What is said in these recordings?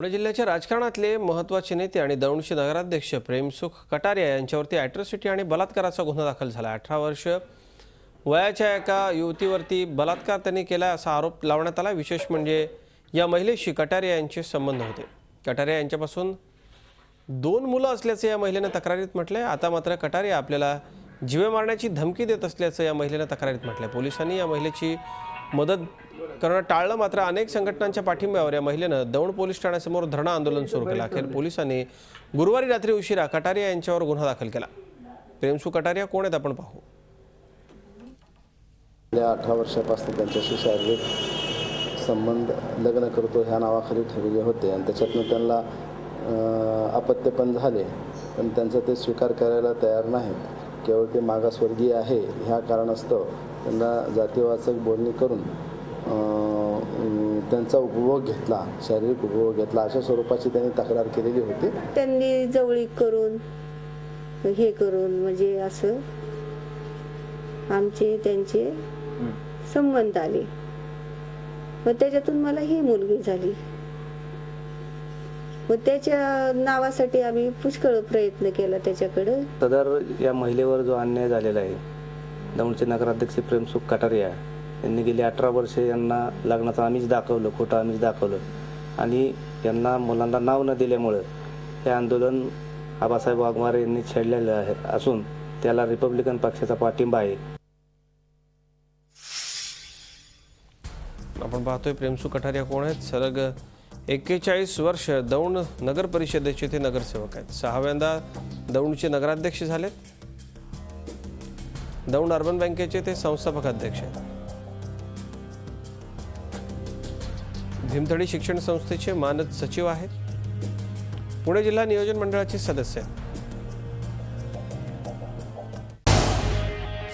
पुणे जिल्ह्याच्या राजकारणातले महत्त्वाचे नेते आणि दौंडचे नगराध्यक्ष प्रेमसुख कटारिया यांच्यावरती ॲट्रॉसिटी आणि बलात्काराचा गुन्हा दाखल झाला। 18 वर्ष वयाच्या एका युवतीवरती बलात्कार त्यांनी केला असा आरोप लावण्यात आला। विशेष म्हणजे या महिलेशी कटारिया यांचे संबंध होते। कटारिया यांच्यापासून 2 मुलं असल्याचे या महिलेने तक्रारीत म्हटले। आता मात्र कटारिया आपल्याला जीवे मारण्याची धमकी देत असल्याचं या महिलेने तक्रारीत म्हटले। पोलिसांनी या महिलेची मदत करणं टाळलं, मात्र अनेक संघटनांच्या पाठिंब्यावर या महिलेनं दौंड पोलीस ठाण्यासमोर धरणं आंदोलन सुरू केलं। अखेर पोलिसांनी गुरुवारी रात्री उशिरा कटारिया यांच्यावर गुन्हा दाखल केला। प्रेमसुख कटारिया कोण आहेत आपण पाहू। 18 वर्षापासून त्यांच्याशी शारीरिक संबंध लग्न करतो ह्या नावाखाली ठरवले होते आणि त्याच्यातून त्यांना अपत्य पण झाले, पण त्यांचा ते स्वीकार करायला तयार नाहीत। केवळ ते मागासवर्गीय आहे ह्या कारणास्तव त्यांना जातीवाचक बोलणी करून त्यांचा उपभोग घेतला, शारीरिक उपभोग घेतला, अशा स्वरूपाची त्यांनी तक्रार केलेली होती। त्यांनी जवळीक करून हे करून म्हणजे असं आमचे त्यांचे संबंध आले व त्याच्यातून मला ही मुलगी झाली व त्याच्या नावासाठी आम्ही पुष्कळ प्रयत्न केला त्याच्याकडे। सदर या महिलेवर जो अन्याय झालेला आहे, दौंडचे नगराध्यक्ष प्रेमसुख कटारिया यांनी गेली 18 वर्षे यांना लग्नाचं आमिष दाखवलं, खोटं आमिष दाखवलं आणि यांना मुलांना नाव न दिल्यामुळे हे आंदोलन आबासाहेब वाघमारे यांनी छेडलेलं आहे असून त्याला रिपब्लिकन पक्षाचा पाठिंबा आहे। आपण पाहतोय प्रेमसुख कटारिया कोण आहेत। सलग 41 वर्ष दौंड नगर परिषदेचे ते नगरसेवक आहेत। 6व्यांदा दौंडचे नगराध्यक्ष झालेत। दौंड अर्बन बँकेचे ते संस्थापक अध्यक्ष आहेत। भीमथडी शिक्षण संस्थेचे मानद सचिव आहेत। पुणे जिल्हा नियोजन मंडळाचे सदस्य आहेत।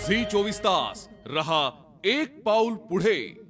झी 24 तास रहा एक पाऊल पुढे।